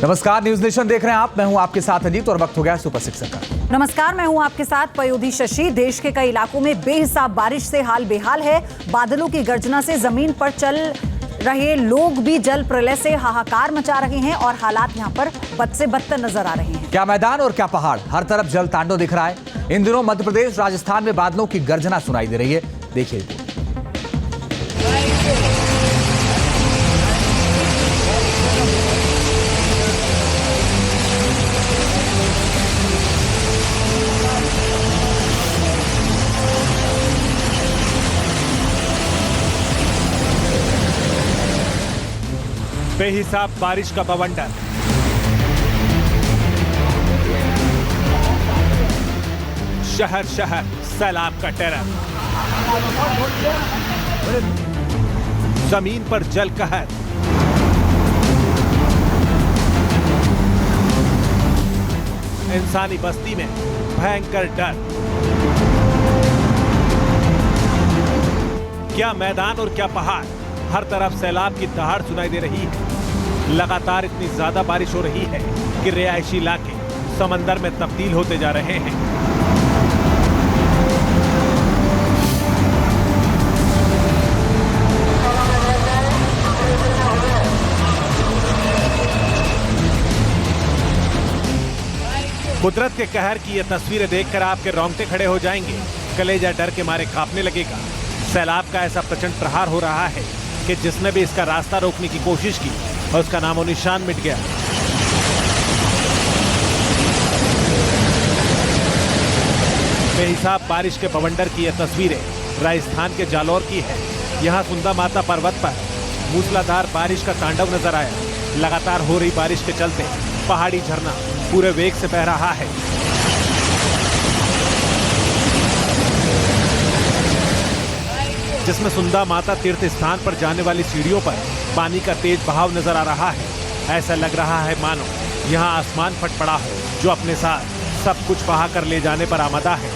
नमस्कार, news nation देख रहे हैं आप। मैं हूं आपके साथ अजीत और वक्त हो गया सुपर 6 का। नमस्कार, मैं हूं आपके साथ पयोधी शशि। देश के कई इलाकों में बेहिसाब बारिश से हाल बेहाल है। बादलों की गर्जना से जमीन पर चल रहे लोग भी जल प्रलय से हाहाकार मचा रहे हैं और हालात यहां पर बद से बदतर नजर आ रहे हैं। क्या मैदान और क्या पहाड़, हर तरफ जल तांडव दिख रहा है। इन दिनों मध्य प्रदेश, राजस्थान में बादलों की गर्जना सुनाई दे रही है। देखिए बेहिसाब बारिश का बवंडर, शहर शहर सैलाब का टेरर, जमीन पर जल कहर, इंसानी बस्ती में भयंकर डर। क्या मैदान और क्या पहाड़, हर तरफ सैलाब की दहाड़ सुनाई दे रही है। लगातार इतनी ज्यादा बारिश हो रही है कि रिहायशी इलाके समंदर में तब्दील होते जा रहे हैं। कुदरत के कहर की ये तस्वीरें देखकर आपके रोंगटे खड़े हो जाएंगे। कलेजा डर के मारे कांपने लगेगा। सैलाब का ऐसा प्रचंड प्रहार हो रहा है कि जिसने भी इसका रास्ता रोकने की कोशिश की और उसका नामो निशान मिट गया। बेहिसाब बारिश के बवंडर की यह तस्वीरें राजस्थान के जालौर की है। यहाँ सुंदा माता पर्वत पर मूसलाधार बारिश का तांडव नजर आया। लगातार हो रही बारिश के चलते पहाड़ी झरना पूरे वेग से बह रहा है। जिसमें सुंदा माता तीर्थ स्थान पर जाने वाली सीढ़ियों पर पानी का तेज बहाव नजर आ रहा है। ऐसा लग रहा है मानो यहाँ आसमान फट पड़ा हो, जो अपने साथ सब कुछ बहा कर ले जाने पर आमादा है।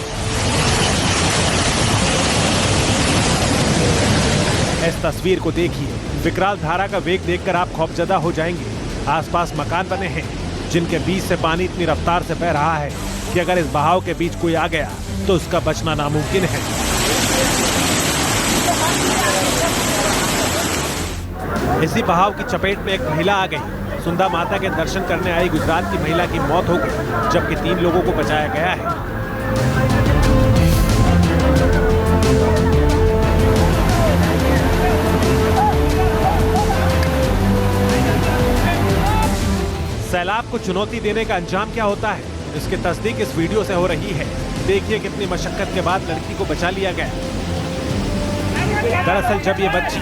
इस तस्वीर को देखिए। विकराल धारा का वेग देखकर आप खौफजदा हो जाएंगे। आसपास मकान बने हैं जिनके बीच से पानी इतनी रफ्तार से बह रहा है कि अगर इस बहाव के बीच कोई आ गया तो उसका बचना नामुमकिन है। इसी बहाव की चपेट में एक महिला आ गई। सुंदा माता के दर्शन करने आई गुजरात की महिला की मौत हो गई, जबकि 3 लोगों को बचाया गया है। सैलाब को चुनौती देने का अंजाम क्या होता है, इसकी तस्दीक इस वीडियो से हो रही है। देखिए कितनी मशक्कत के बाद लड़की को बचा लिया गया। दरअसल जब ये बच्ची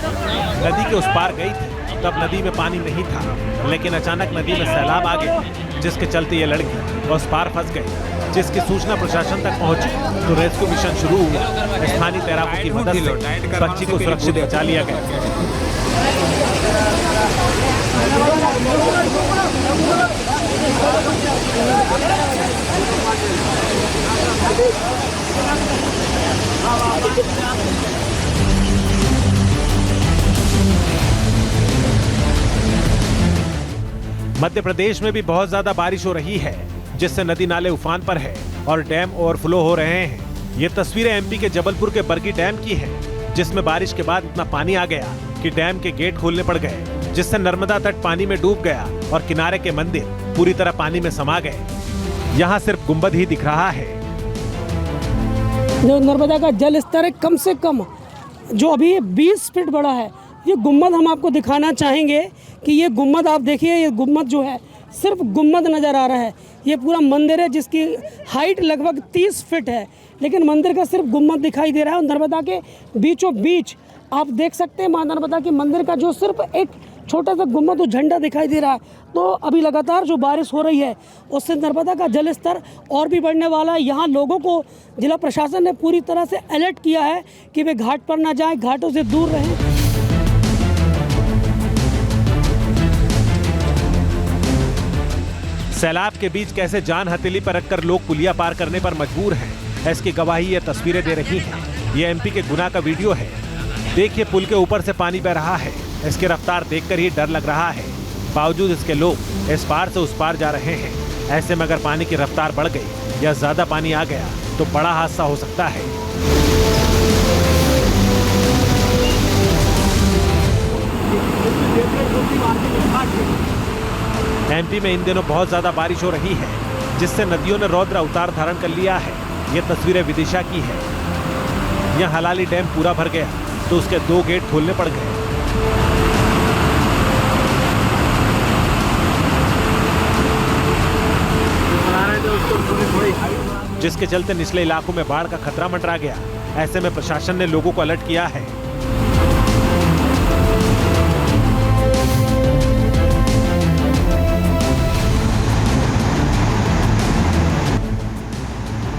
नदी के उस पार गई थी तब नदी में पानी नहीं था, लेकिन अचानक नदी में सैलाब आ गया, जिसके चलते ये लड़की उस पार फंस गई। जिसकी सूचना प्रशासन तक पहुंची तो रेस्क्यू मिशन शुरू हुआ। स्थानीय तैराकों की मदद से बच्ची को सुरक्षित बचा लिया गया। मध्य प्रदेश में भी बहुत ज्यादा बारिश हो रही है, जिससे नदी नाले उफान पर है और डैम ओवरफ्लो हो रहे हैं। ये तस्वीरें एमपी के जबलपुर के बरगी डैम की हैं, जिसमें बारिश के बाद इतना पानी आ गया कि डैम के गेट खोलने पड़ गए, जिससे नर्मदा तट पानी में डूब गया और किनारे के मंदिर पूरी तरह पानी में समा गए। यहाँ सिर्फ गुंबद ही दिख रहा है। जो नर्मदा का जल स्तर है कम से कम जो अभी 20 फीट बड़ा है। ये गुम्बद हम आपको दिखाना चाहेंगे कि ये गुम्बद आप देखिए, ये गुम्बद जो है सिर्फ गुम्बद नज़र आ रहा है। ये पूरा मंदिर है जिसकी हाइट लगभग 30 फीट है, लेकिन मंदिर का सिर्फ गुम्बद दिखाई दे रहा है। और नर्मदा के बीचों बीच आप देख सकते हैं मां नर्मदा के मंदिर का जो सिर्फ एक छोटा सा गुम्बद और झंडा दिखाई दे रहा है। तो अभी लगातार जो बारिश हो रही है उससे नर्मदा का जल स्तर और भी बढ़ने वाला है। यहाँ लोगों को जिला प्रशासन ने पूरी तरह से अलर्ट किया है कि वे घाट पर ना जाएं, घाटों से दूर रहें। सैलाब के बीच कैसे जान हथेली पर रखकर लोग पुलिया पार करने पर मजबूर हैं, इसकी गवाही ये तस्वीरें दे रही हैं। ये एमपी के गुना का वीडियो है। देखिए पुल के ऊपर से पानी बह रहा है। इसकी रफ्तार देखकर ही डर लग रहा है। बावजूद इसके लोग इस पार से उस पार जा रहे हैं। ऐसे में अगर पानी की रफ्तार बढ़ गई या ज्यादा पानी आ गया तो बड़ा हादसा हो सकता है। एमपी में इन दिनों बहुत ज्यादा बारिश हो रही है, जिससे नदियों ने रौद्र अवतार धारण कर लिया है। ये तस्वीरें विदिशा की है। यहाँ हलाली डैम पूरा भर गया तो उसके 2 गेट खोलने पड़ गए, जिसके चलते निचले इलाकों में बाढ़ का खतरा मंडरा गया। ऐसे में प्रशासन ने लोगों को अलर्ट किया है।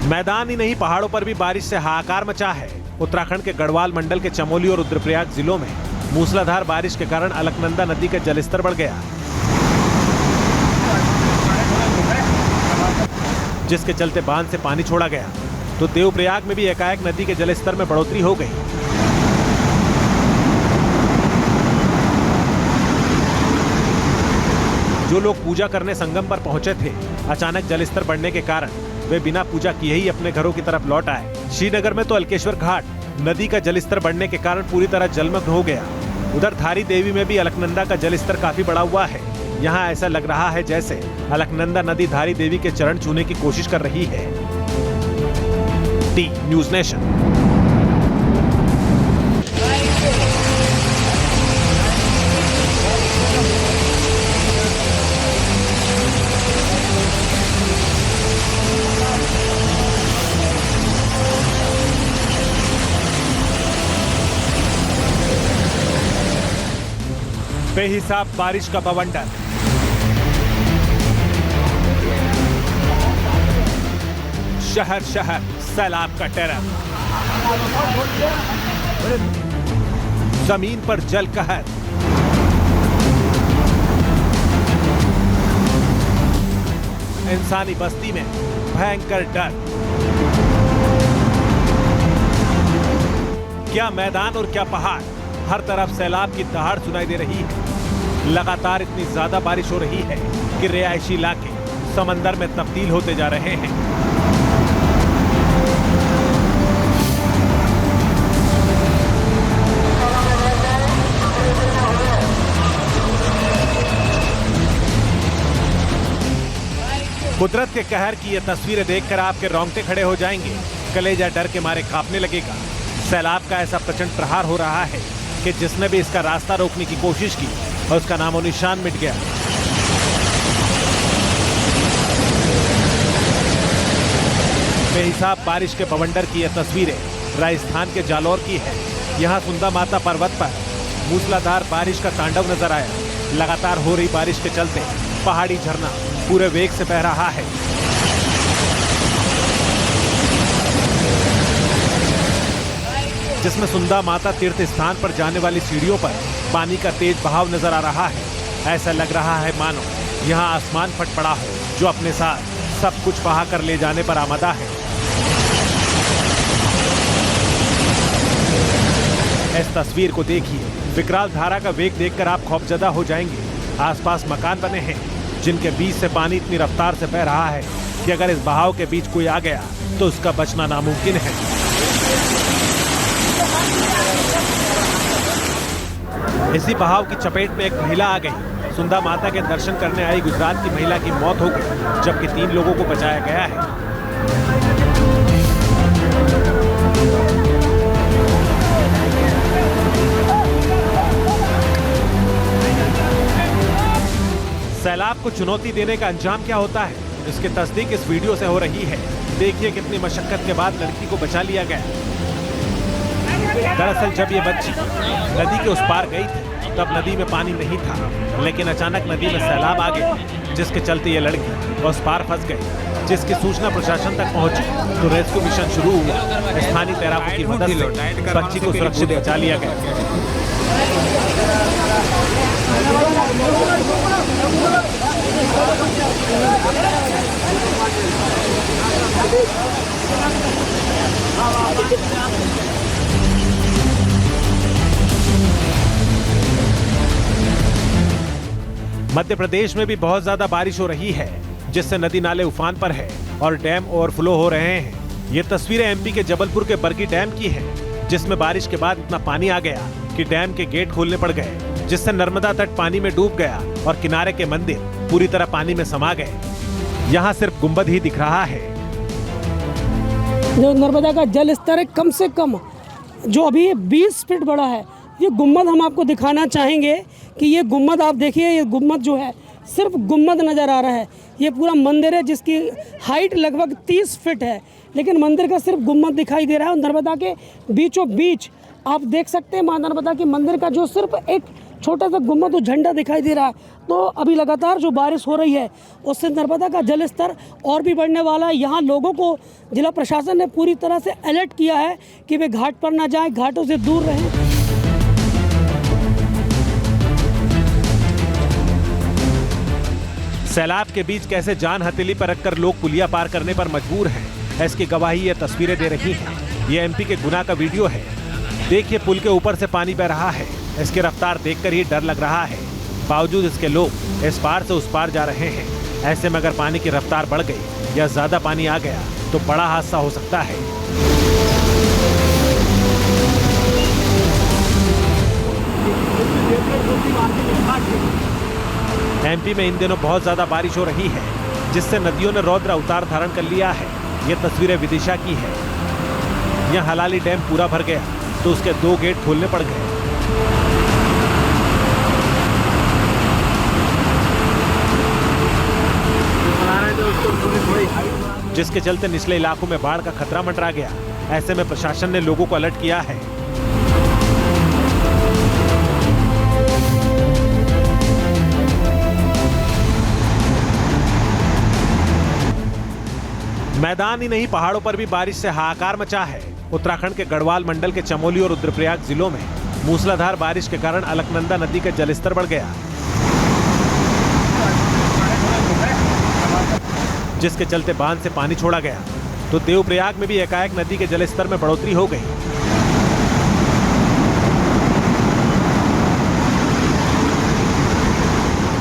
मैदान ही नहीं, पहाड़ों पर भी बारिश से हाहाकार मचा है। उत्तराखंड के गढ़वाल मंडल के चमोली और रुद्रप्रयाग जिलों में मूसलाधार बारिश के कारण अलकनंदा नदी का जलस्तर बढ़ गया, जिसके चलते बांध से पानी छोड़ा गया तो देवप्रयाग में भी एकाएक नदी के जलस्तर में बढ़ोतरी हो गई। जो लोग पूजा करने संगम पर पहुंचे थे, अचानक जलस्तर बढ़ने के कारण वे बिना पूजा किए ही अपने घरों की तरफ लौट आए। श्रीनगर में तो अलकेश्वर घाट नदी का जलस्तर बढ़ने के कारण पूरी तरह जलमग्न हो गया। उधर धारी देवी में भी अलकनंदा का जलस्तर काफी बढ़ा हुआ है। यहाँ ऐसा लग रहा है जैसे अलकनंदा नदी धारी देवी के चरण छूने की कोशिश कर रही है। T news nation. बेहिसाब बारिश का बवंडर। शहर शहर सैलाब का टेरर। जमीन पर जल कहर। इंसानी बस्ती में भयंकर डर। क्या मैदान और क्या पहाड़, हर तरफ सैलाब की दहाड़ सुनाई दे रही है। लगातार इतनी ज्यादा बारिश हो रही है कि रिहायशी इलाके समंदर में तब्दील होते जा रहे हैं। कुदरत के कहर की ये तस्वीरें देखकर आपके रोंगटे खड़े हो जाएंगे। कलेजा डर के मारे कांपने लगेगा। सैलाब का ऐसा प्रचंड प्रहार हो रहा है कि जिसने भी इसका रास्ता रोकने की कोशिश की और उसका नामो निशान मिट गया। बेहिसाब बारिश के बवंडर की यह तस्वीरें राजस्थान के जालौर की है। यहाँ सुंदा माता पर्वत पर मूसलाधार बारिश का तांडव नजर आया। लगातार हो रही बारिश के चलते पहाड़ी झरना पूरे वेग से बह रहा है। जिसमें सुंदा माता तीर्थ स्थान पर जाने वाली सीढ़ियों पर पानी का तेज बहाव नजर आ रहा है। ऐसा लग रहा है मानो यहाँ आसमान फट पड़ा हो, जो अपने साथ सब कुछ बहा कर ले जाने पर आमादा है। इस तस्वीर को देखिए। विकराल धारा का वेग देखकर आप खौफजदा हो जाएंगे। आसपास मकान बने हैं जिनके बीच से पानी इतनी रफ्तार से बह रहा है कि अगर इस बहाव के बीच कोई आ गया तो उसका बचना नामुमकिन है। इसी बहाव की चपेट में एक महिला आ गई। सुंदा माता के दर्शन करने आई गुजरात की महिला की मौत हो गई, जबकि 3 लोगों को बचाया गया है। सैलाब को चुनौती देने का अंजाम क्या होता है, इसकी तस्दीक इस वीडियो से हो रही है। देखिए कितनी मशक्कत के बाद लड़की को बचा लिया गया। दरअसल जब ये बच्ची नदी के उस पार गई थी तब नदी में पानी नहीं था, लेकिन अचानक नदी में सैलाब आ गया, जिसके चलते ये लड़की उस पार फंस गई। जिसकी सूचना प्रशासन तक पहुंची तो रेस्क्यू मिशन शुरू हुआ। स्थानीय तैराकों की मदद से बच्ची को सुरक्षित बचा लिया गया। मध्य प्रदेश में भी बहुत ज्यादा बारिश हो रही है, जिससे नदी नाले उफान पर है और डैम ओवरफ्लो हो रहे हैं। ये तस्वीरें एमपी के जबलपुर के बरगी डैम की हैं, जिसमें बारिश के बाद इतना पानी आ गया कि डैम के गेट खोलने पड़ गए, जिससे नर्मदा तट पानी में डूब गया और किनारे के मंदिर पूरी तरह पानी में समा गए। यहाँ सिर्फ गुंबद ही दिख रहा है। जो नर्मदा का जल स्तर है कम से कम जो अभी 20 फीट बड़ा है। ये गुम्बद हम आपको दिखाना चाहेंगे कि ये गुम्बद आप देखिए, ये गुम्बद जो है सिर्फ गुम्बद नज़र आ रहा है। ये पूरा मंदिर है जिसकी हाइट लगभग 30 फीट है, लेकिन मंदिर का सिर्फ गुम्बद दिखाई दे रहा है। और नर्मदा के बीचों बीच आप देख सकते हैं माँ नर्मदा के मंदिर का जो सिर्फ एक छोटा सा गुम्बद और झंडा दिखाई दे रहा है। तो अभी लगातार जो बारिश हो रही है उससे नर्मदा का जल स्तर और भी बढ़ने वाला है। यहाँ लोगों को जिला प्रशासन ने पूरी तरह से अलर्ट किया है कि वे घाट पर ना जाएं, घाटों से दूर रहें। सैलाब के बीच कैसे जान हथेली पर रखकर लोग पुलिया पार करने पर मजबूर हैं, इसकी गवाही ये तस्वीरें दे रही हैं। ये एमपी के गुना का वीडियो है। देखिए, पुल के ऊपर से पानी बह रहा है। इसकी रफ्तार देखकर ही डर लग रहा है। बावजूद इसके लोग इस पार से उस पार जा रहे हैं। ऐसे में अगर पानी की रफ्तार बढ़ गई या ज्यादा पानी आ गया तो बड़ा हादसा हो सकता है। एमपी में इन दिनों बहुत ज्यादा बारिश हो रही है, जिससे नदियों ने रौद्र अवतार धारण कर लिया है। ये तस्वीरें विदिशा की है। यहाँ हलाली डैम पूरा भर गया तो उसके 2 गेट खोलने पड़ गए, जिसके चलते निचले इलाकों में बाढ़ का खतरा मंडरा गया। ऐसे में प्रशासन ने लोगों को अलर्ट किया है। मैदान ही नहीं, पहाड़ों पर भी बारिश से हाहाकार मचा है। उत्तराखंड के गढ़वाल मंडल के चमोली और रुद्रप्रयाग जिलों में मूसलाधार बारिश के कारण अलकनंदा नदी का जलस्तर बढ़ गया, जिसके चलते बांध से पानी छोड़ा गया तो देवप्रयाग में भी एकाएक नदी के जलस्तर में बढ़ोतरी हो गई।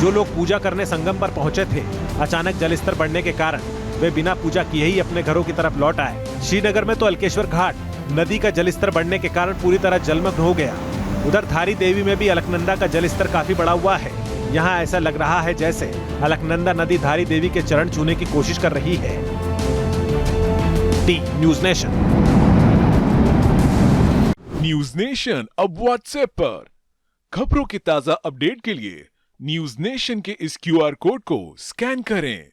जो लोग पूजा करने संगम पर पहुंचे थे, अचानक जलस्तर बढ़ने के कारण वे बिना पूजा किए ही अपने घरों की तरफ लौट आए। श्रीनगर में तो अलकेश्वर घाट नदी का जलस्तर बढ़ने के कारण पूरी तरह जलमग्न हो गया। उधर धारी देवी में भी अलकनंदा का जलस्तर काफी बढ़ा हुआ है। यहाँ ऐसा लग रहा है जैसे अलकनंदा नदी धारी देवी के चरण छूने की कोशिश कर रही है। T news nation. News nation अब व्हाट्सएप पर खबरों की ताजा अपडेट के लिए न्यूज नेशन के इस QR कोड को स्कैन करें।